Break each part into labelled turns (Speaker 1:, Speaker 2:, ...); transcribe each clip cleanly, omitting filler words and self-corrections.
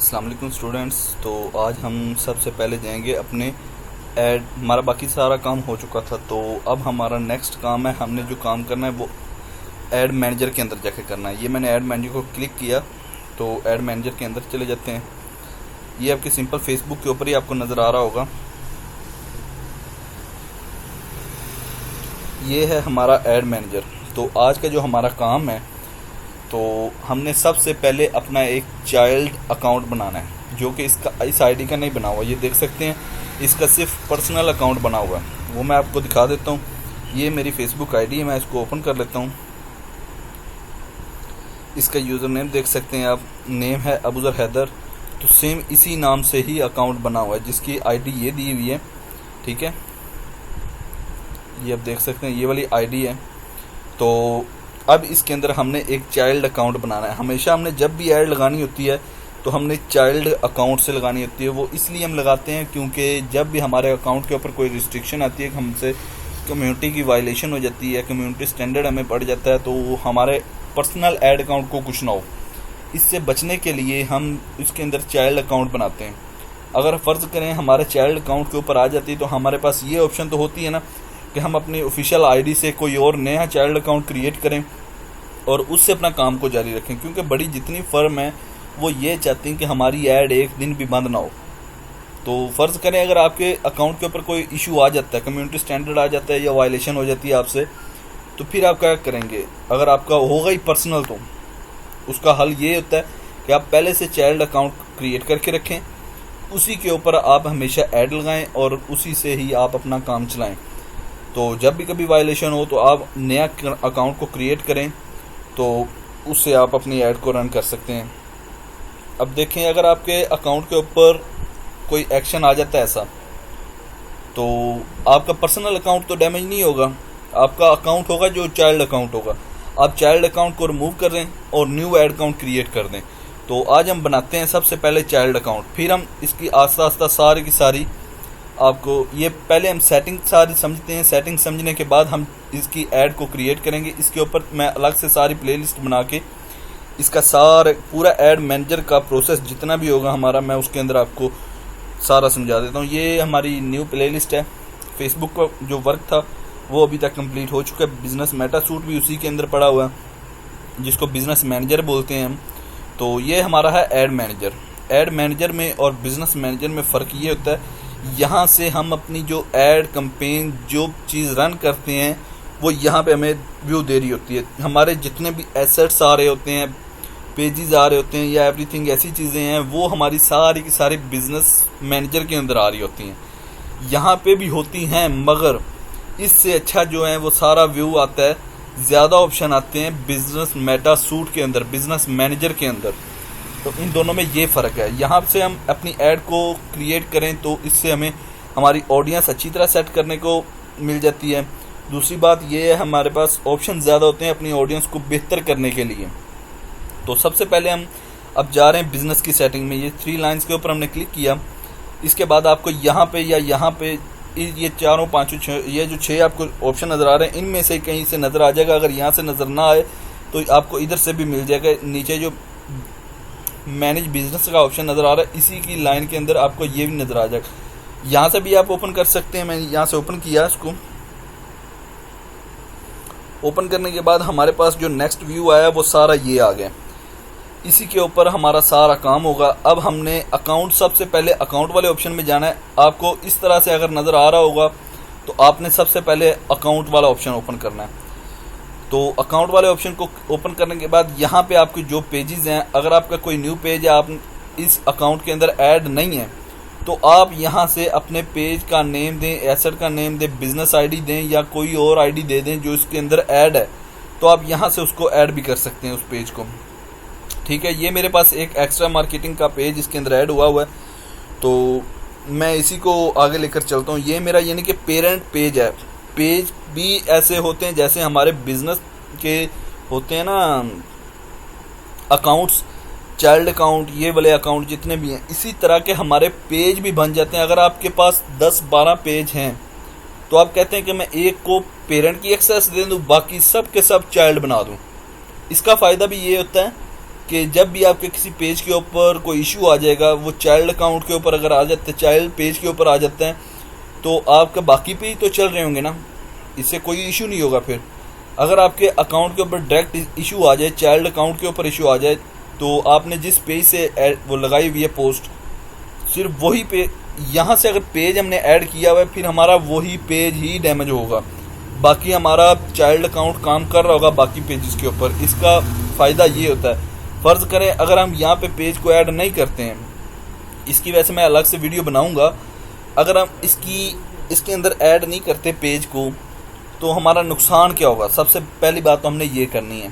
Speaker 1: अस्सलाम वालेकुम स्टूडेंट्स। तो आज हम सबसे पहले जाएंगे अपने ऐड। हमारा बाकी सारा काम हो चुका था, तो अब हमारा नेक्स्ट काम है, हमने जो काम करना है वो ऐड मैनेजर के अंदर जाके करना है। ये मैंने ऐड मैनेजर को क्लिक किया, तो ऐड मैनेजर के अंदर चले जाते हैं। ये आपके सिंपल फेसबुक के ऊपर ही आपको नज़र आ रहा होगा। ये है हमारा ऐड मैनेजर। तो आज का जो हमारा काम है, तो हमने सबसे पहले अपना एक चाइल्ड अकाउंट बनाना है, जो कि इस आईडी का नहीं बना हुआ। ये देख सकते हैं, इसका सिर्फ पर्सनल अकाउंट बना हुआ है। वो मैं आपको दिखा देता हूँ। ये मेरी फेसबुक आईडी है, मैं इसको ओपन कर लेता हूँ। इसका यूज़र नेम देख सकते हैं आप, नेम है अबूजर हैदर। तो सेम इसी नाम से ही अकाउंट बना हुआ है, जिसकी आईडी ये दी हुई है। ठीक है, ये आप देख सकते हैं, ये वाली आईडी है। तो अब इसके अंदर हमने एक चाइल्ड अकाउंट बनाना है। हमेशा हमने जब भी ऐड लगानी होती है तो हमने चाइल्ड अकाउंट से लगानी होती है। वो इसलिए हम लगाते हैं क्योंकि जब भी हमारे अकाउंट के ऊपर कोई रिस्ट्रिक्शन आती है, हमसे कम्युनिटी की वायलेशन हो जाती है, कम्युनिटी स्टैंडर्ड हमें पड़ जाता है, तो हमारे पर्सनल ऐड अकाउंट को कुछ ना हो। इससे बचने के लिए हम इसके अंदर चाइल्ड अकाउंट बनाते हैं। अगर फ़र्ज़ करें हमारे चाइल्ड अकाउंट के ऊपर आ जाती है, तो हमारे पास ये ऑप्शन तो होती है ना कि हम अपनी ऑफिशियल आईडी से कोई और नया चाइल्ड अकाउंट क्रिएट करें और उससे अपना काम को जारी रखें। क्योंकि बड़ी जितनी फर्म है वो ये चाहती हैं कि हमारी ऐड एक दिन भी बंद ना हो। तो फ़र्ज़ करें अगर आपके अकाउंट के ऊपर कोई इशू आ जाता है, कम्युनिटी स्टैंडर्ड आ जाता है या वायलेशन हो जाती है आपसे, तो फिर आप क्या करेंगे? अगर आपका होगा ही पर्सनल, तो उसका हल ये होता है कि आप पहले से चाइल्ड अकाउंट क्रिएट करके रखें, उसी के ऊपर आप हमेशा ऐड लगाएं और उसी से ही आप अपना काम चलाएं। तो जब भी कभी वायलेशन हो तो आप नया अकाउंट को क्रिएट करें, तो उससे आप अपनी ऐड को रन कर सकते हैं। अब देखें, अगर आपके अकाउंट के ऊपर कोई एक्शन आ जाता है ऐसा, तो आपका पर्सनल अकाउंट तो डैमेज नहीं होगा, आपका अकाउंट होगा जो चाइल्ड अकाउंट होगा। आप चाइल्ड अकाउंट को रिमूव कर दें और न्यू ऐड अकाउंट क्रिएट कर दें। तो आज हम बनाते हैं सबसे पहले चाइल्ड अकाउंट, फिर हम इसकी आस्ता आस्ता सारी की सारी आपको ये पहले हम सेटिंग सारी समझते हैं। सेटिंग समझने के बाद हम इसकी ऐड को क्रिएट करेंगे। इसके ऊपर मैं अलग से सारी प्लेलिस्ट बना के इसका सारा पूरा ऐड मैनेजर का प्रोसेस जितना भी होगा हमारा, मैं उसके अंदर आपको सारा समझा देता हूँ। ये हमारी न्यू प्लेलिस्ट है। फेसबुक का जो वर्क था वो अभी तक कंप्लीट हो चुका है। बिजनेस मेटा सूट भी उसी के अंदर पड़ा हुआ है, जिसको बिजनेस मैनेजर बोलते हैं हम। तो ये हमारा है ऐड मैनेजर। ऐड मैनेजर में और बिजनेस मैनेजर में फ़र्क ये होता है, यहाँ से हम अपनी जो ऐड कैंपेन जो चीज़ रन करते हैं वो यहाँ पे हमें व्यू दे रही होती है। हमारे जितने भी एसेट्स आ रहे होते हैं, पेजेस आ रहे होते हैं या एवरीथिंग ऐसी चीज़ें हैं, वो हमारी सारी की सारी बिजनेस मैनेजर के अंदर आ रही होती हैं। यहाँ पे भी होती हैं, मगर इससे अच्छा जो है वो सारा व्यू आता है, ज़्यादा ऑप्शन आते हैं बिजनेस मेटा सूट के अंदर, बिजनेस मैनेजर के अंदर। तो इन दोनों में ये फ़र्क है। यहाँ से हम अपनी ऐड को क्रिएट करें तो इससे हमें हमारी ऑडियंस अच्छी तरह सेट करने को मिल जाती है। दूसरी बात ये है, हमारे पास ऑप्शन ज़्यादा होते हैं अपनी ऑडियंस को बेहतर करने के लिए। तो सबसे पहले हम अब जा रहे हैं बिज़नेस की सेटिंग में। ये 3 लाइन्स के ऊपर हमने क्लिक किया। इसके बाद आपको यहाँ पे या यहाँ पे ये चारों पाँचों ये जो 6 आपको ऑप्शन नज़र आ रहे हैं, इनमें से कहीं से नज़र आ जाएगा। अगर यहाँ से नज़र ना आए तो आपको इधर से भी मिल जाएगा। नीचे जो मैनेज बिजनेस का ऑप्शन नज़र आ रहा है, इसी की लाइन के अंदर आपको ये भी नज़र आ जाएगा। यहाँ से भी आप ओपन कर सकते हैं। मैंने यहाँ से ओपन किया। इसको ओपन करने के बाद हमारे पास जो नेक्स्ट व्यू आया वो सारा ये आ गया। इसी के ऊपर हमारा सारा काम होगा। अब हमने अकाउंट, सबसे पहले अकाउंट वाले ऑप्शन में जाना है। आपको इस तरह से अगर नज़र आ रहा होगा तो आपने सबसे पहले अकाउंट वाला ऑप्शन ओपन करना है। तो अकाउंट वाले ऑप्शन को ओपन करने के बाद यहाँ पे आपके जो पेजेस हैं, अगर आपका कोई न्यू पेज है, आप इस अकाउंट के अंदर ऐड नहीं है, तो आप यहाँ से अपने पेज का नेम दें, एसेट का नेम दें, बिजनेस आईडी दें या कोई और आईडी दे दें जो इसके अंदर ऐड है, तो आप यहाँ से उसको ऐड भी कर सकते हैं उस पेज को। ठीक है, ये मेरे पास एक एक्स्ट्रा मार्केटिंग का पेज इसके अंदर ऐड हुआ है, तो मैं इसी को आगे लेकर चलता हूँ। ये मेरा यानी कि पेरेंट पेज है। पेज भी ऐसे होते हैं जैसे हमारे बिजनेस के होते हैं ना अकाउंट्स, चाइल्ड अकाउंट, ये वाले अकाउंट जितने भी हैं, इसी तरह के हमारे पेज भी बन जाते हैं। अगर आपके पास 10-12 पेज हैं तो आप कहते हैं कि मैं एक को पेरेंट की एक्सेस दे दूं, बाकी सब के सब चाइल्ड बना दूं। इसका फ़ायदा भी ये होता है कि जब भी आपके किसी पेज के ऊपर कोई इशू आ जाएगा, वो चाइल्ड अकाउंट के ऊपर अगर आ जाते हैं, चाइल्ड पेज के ऊपर आ जाते हैं, तो आपका बाकी पेज तो चल रहे होंगे ना, इससे कोई इशू नहीं होगा। फिर अगर आपके अकाउंट के ऊपर डायरेक्ट इशू आ जाए, चाइल्ड अकाउंट के ऊपर इशू आ जाए, तो आपने जिस पेज से वो लगाई हुई है पोस्ट, सिर्फ वही पेज, यहाँ से अगर पेज हमने ऐड किया हुआ है, फिर हमारा वही पेज ही डैमेज होगा, बाकी हमारा चाइल्ड अकाउंट काम कर रहा होगा बाकी पेजेस के ऊपर। इसका फ़ायदा ये होता है, फ़र्ज़ करें अगर हम यहाँ पे पेज को ऐड नहीं करते हैं, इसकी वजह से मैं अलग से वीडियो बनाऊंगा, अगर हम इसके अंदर ऐड नहीं करते पेज को, तो हमारा नुकसान क्या होगा। सबसे पहली बात तो हमने ये करनी है,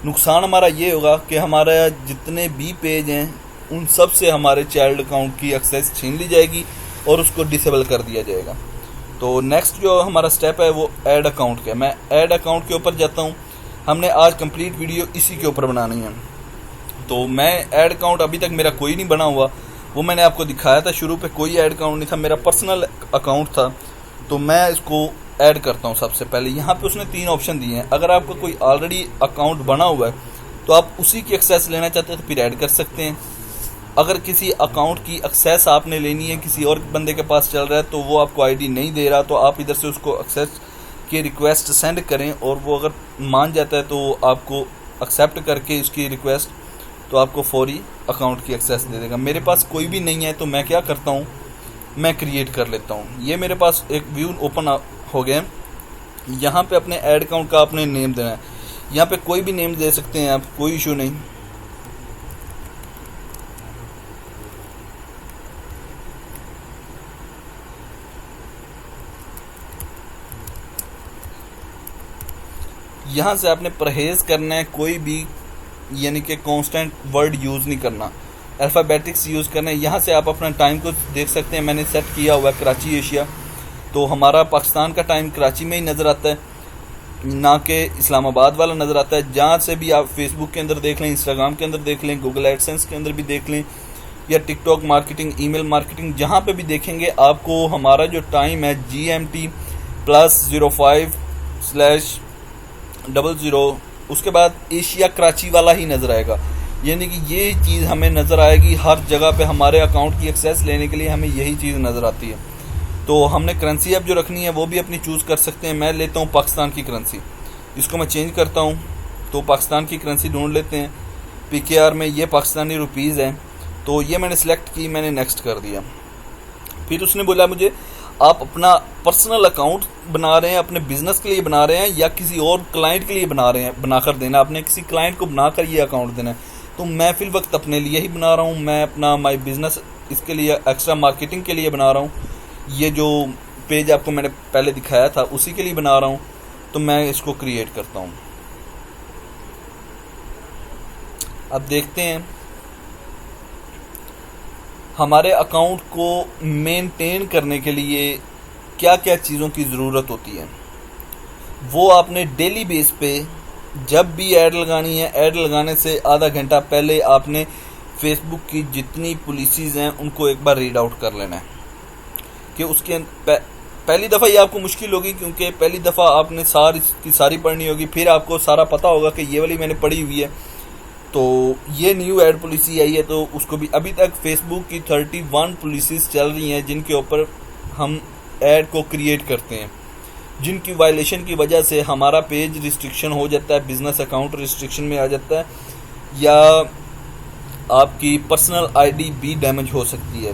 Speaker 1: नुकसान हमारा ये होगा कि हमारा जितने भी पेज हैं उन सब से हमारे चाइल्ड अकाउंट की एक्सेस छीन ली जाएगी और उसको डिसेबल कर दिया जाएगा। तो नेक्स्ट जो हमारा स्टेप है वो ऐड अकाउंट का। मैं ऐड अकाउंट के ऊपर जाता हूँ। हमने आज कंप्लीट वीडियो इसी के ऊपर बनानी है। तो मैं ऐड अकाउंट अभी तक मेरा कोई नहीं बना हुआ, वो मैंने आपको दिखाया था, शुरू पे कोई ऐड अकाउंट नहीं था, मेरा पर्सनल अकाउंट था। तो मैं इसको ऐड करता हूँ। सबसे पहले यहाँ पे उसने 3 ऑप्शन दिए हैं। अगर आपका कोई ऑलरेडी अकाउंट बना हुआ है तो आप उसी की एक्सेस लेना चाहते हैं तो फिर ऐड कर सकते हैं। अगर किसी अकाउंट की एक्सेस आपने लेनी है, किसी और बंदे के पास चल रहा है, तो वो आपको आईडी नहीं दे रहा, तो आप इधर से उसको एक्सेस की रिक्वेस्ट सेंड करें, और वो अगर मान जाता है तो आपको एक्सेप्ट करके उसकी रिक्वेस्ट, तो आपको फौरी अकाउंट की एक्सेस दे देगा। मेरे पास कोई भी नहीं है तो मैं क्या करता हूँ, मैं क्रिएट कर लेता हूँ। ये मेरे पास एक व्यू ओपन हो गया। यहाँ पे अपने ऐड अकाउंट का आपने नेम देना है। यहाँ पे कोई भी नेम दे सकते हैं आप, कोई इशू नहीं। यहाँ से आपने परहेज करना है, कोई भी यानी कि कांस्टेंट वर्ड यूज़ नहीं करना, अल्फ़ाबेटिक्स यूज़ करना है। यहाँ से आप अपना टाइम को देख सकते हैं, मैंने सेट किया हुआ है कराची एशिया, तो हमारा पाकिस्तान का टाइम कराची में ही नज़र आता है, ना कि इस्लामाबाद वाला नज़र आता है। जहाँ से भी आप फेसबुक के अंदर देख लें, इंस्टाग्राम के अंदर देख लें, गूगल एडसेंस के अंदर भी देख लें, या टिकटॉक मार्केटिंग, ईमेल मार्केटिंग, जहाँ पे भी देखेंगे आपको हमारा जो टाइम है GMT +05/00, उसके बाद एशिया कराची वाला ही नज़र आएगा। यानी कि ये चीज़ हमें नज़र आएगी हर जगह पे। हमारे अकाउंट की एक्सेस लेने के लिए हमें यही चीज़ नज़र आती है। तो हमने करेंसी अब जो रखनी है वो भी अपनी चूज़ कर सकते हैं। मैं लेता हूँ पाकिस्तान की करेंसी, इसको मैं चेंज करता हूँ, तो पाकिस्तान की करेंसी ढूंढ लेते हैं। PKR में ये पाकिस्तानी रुपीज़ हैं, तो ये मैंने सेलेक्ट की, मैंने नेक्स्ट कर दिया। फिर उसने बोला मुझे आप अपना पर्सनल अकाउंट बना रहे हैं, अपने बिजनेस के लिए बना रहे हैं, या किसी और क्लाइंट के लिए बना रहे हैं, बनाकर देना, आपने किसी क्लाइंट को बनाकर ये अकाउंट देना है। तो मैं फिल वक्त अपने लिए ही बना रहा हूँ, मैं अपना माई बिजनेस इसके लिए एक्स्ट्रा मार्केटिंग के लिए बना रहा हूँ। ये जो पेज आपको मैंने पहले दिखाया था उसी के लिए बना रहा हूँ, तो मैं इसको क्रिएट करता हूँ। अब देखते हैं हमारे अकाउंट को मेंटेन करने के लिए क्या क्या चीज़ों की ज़रूरत होती है। वो आपने डेली बेस पे जब भी ऐड लगानी है, ऐड लगाने से आधा घंटा पहले आपने फेसबुक की जितनी पॉलिसीज़ हैं उनको एक बार रीड आउट कर लेना है। कि उसके पहली दफ़ा ये आपको मुश्किल होगी, क्योंकि पहली दफ़ा आपने सारी की सारी पढ़नी होगी, फिर आपको सारा पता होगा कि ये वाली मैंने पढ़ी हुई है। तो ये न्यू ऐड पॉलिसी आई है, तो उसको भी अभी तक फेसबुक की 31 पॉलिसीज़ चल रही हैं जिनके ऊपर हम ऐड को क्रिएट करते हैं, जिनकी वायलेशन की वजह से हमारा पेज रिस्ट्रिक्शन हो जाता है, बिजनेस अकाउंट रिस्ट्रिक्शन में आ जाता है, या आपकी पर्सनल आईडी भी डैमेज हो सकती है।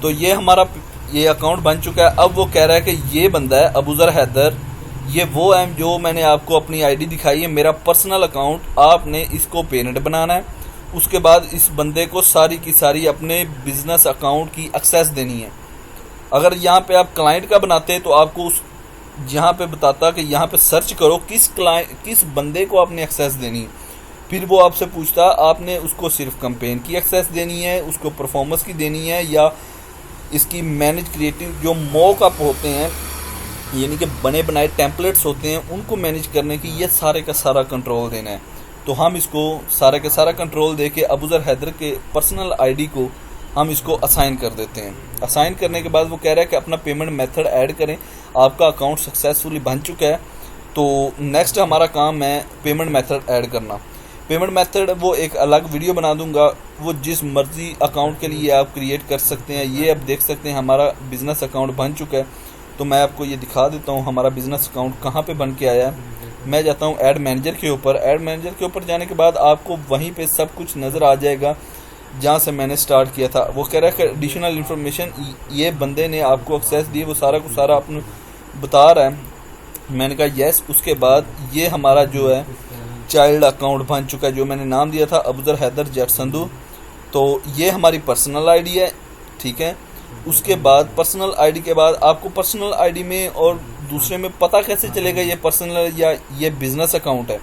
Speaker 1: तो ये हमारा ये अकाउंट बन चुका है। अब वो कह रहा है कि ये बंदा है अबूज़र हैदर, ये वो है जो मैंने आपको अपनी आईडी दिखाई है, मेरा पर्सनल अकाउंट, आपने इसको पेरेंट बनाना है। उसके बाद इस बंदे को सारी की सारी अपने बिजनेस अकाउंट की एक्सेस देनी है। अगर यहाँ पे आप क्लाइंट का बनाते हैं तो आपको उस यहाँ पे बताता कि यहाँ पे सर्च करो किस बंदे को आपने एक्सेस देनी है। फिर वो आपसे पूछता आपने उसको सिर्फ कैंपेन की एक्सेस देनी है, उसको परफॉर्मेंस की देनी है, या इसकी मैनेज क्रिएटिव जो मॉक अप होते हैं, यानी कि बने बनाए टेम्पलेट्स होते हैं, उनको मैनेज करने की ये सारे का सारा कंट्रोल देना है। तो हम इसको सारे का सारा कंट्रोल दे के अबूज़र हैदर के पर्सनल आईडी को हम इसको असाइन कर देते हैं। असाइन करने के बाद वो कह रहा है कि अपना पेमेंट मेथड ऐड करें। आपका अकाउंट सक्सेसफुली बन चुका है। तो नेक्स्ट हमारा काम है पेमेंट मेथड ऐड करना। पेमेंट मेथड वो एक अलग वीडियो बना दूंगा, वो जिस मर्जी अकाउंट के लिए आप क्रिएट कर सकते हैं। ये आप देख सकते हैं हमारा बिजनेस अकाउंट बन चुका है। तो मैं आपको ये दिखा देता हूँ हमारा बिजनेस अकाउंट कहाँ पे बन के आया है। मैं जाता हूँ ऐड मैनेजर के ऊपर। ऐड मैनेजर के ऊपर जाने के बाद आपको वहीं पे सब कुछ नज़र आ जाएगा जहाँ से मैंने स्टार्ट किया था। वो कह रहा है कि एडिशनल इन्फॉर्मेशन, ये बंदे ने आपको एक्सेस दी, वो सारा कुछ सारा आपने बता रहा है। मैंने कहा यस। उसके बाद ये हमारा जो है चाइल्ड अकाउंट बन चुका है, जो मैंने नाम दिया था अबूजर हैदर जट संधू। तो ये हमारी पर्सनल आईडी है, ठीक है। उसके बाद पर्सनल आईडी के बाद आपको पर्सनल आईडी में और दूसरे में पता कैसे चलेगा ये पर्सनल या ये बिजनेस अकाउंट है,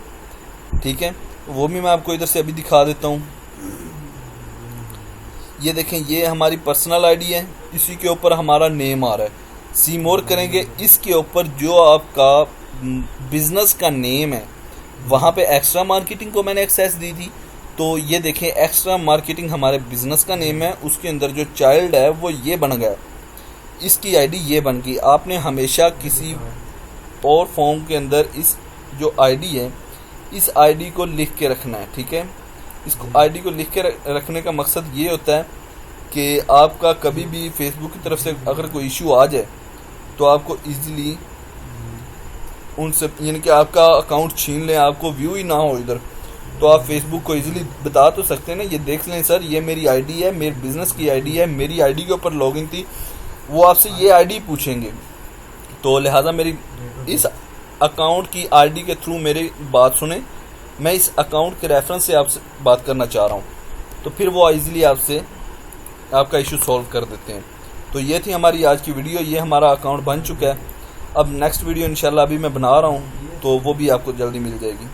Speaker 1: ठीक है। वो भी मैं आपको इधर से अभी दिखा देता हूँ। ये देखें, ये हमारी पर्सनल आईडी है, इसी के ऊपर हमारा नेम आ रहा है। सी मोर करेंगे, इसके ऊपर जो आपका बिजनेस का नेम है वहाँ पे एक्स्ट्रा मार्केटिंग को मैंने एक्सेस दी थी। तो ये देखें, एक्स्ट्रा मार्केटिंग हमारे बिजनेस का नेम है, उसके अंदर जो चाइल्ड है वो ये बन गया, इसकी आईडी ये बन गई। आपने हमेशा किसी और फॉर्म के अंदर इस जो आईडी है, इस आईडी को लिख के रखना है, ठीक है। इसको आईडी को लिख के रखने का मकसद ये होता है कि आपका कभी भी फेसबुक की तरफ से अगर कोई इशू आ जाए तो आपको इजीली उनसे, यानी कि आपका अकाउंट छीन लें, आपको व्यू ही ना हो इधर, तो आप फेसबुक को इजीली बता तो सकते हैं ना, ये देख लें सर ये मेरी आईडी है, मेरे बिजनेस की आईडी है, मेरी आईडी के ऊपर लॉगिन थी। वो आपसे ये आईडी पूछेंगे, तो लिहाजा मेरी इस अकाउंट की आईडी के थ्रू मेरी बात सुने। मैं इस अकाउंट के रेफरेंस से आपसे बात करना चाह रहा हूँ, तो फिर वो इजीली आपसे आपका इशू सॉल्व कर देते हैं। तो ये थी हमारी आज की वीडियो। ये हमारा अकाउंट बन चुका है। अब नेक्स्ट वीडियो इंशाल्लाह अभी मैं बना रहा हूँ, तो वो भी आपको जल्दी मिल जाएगी।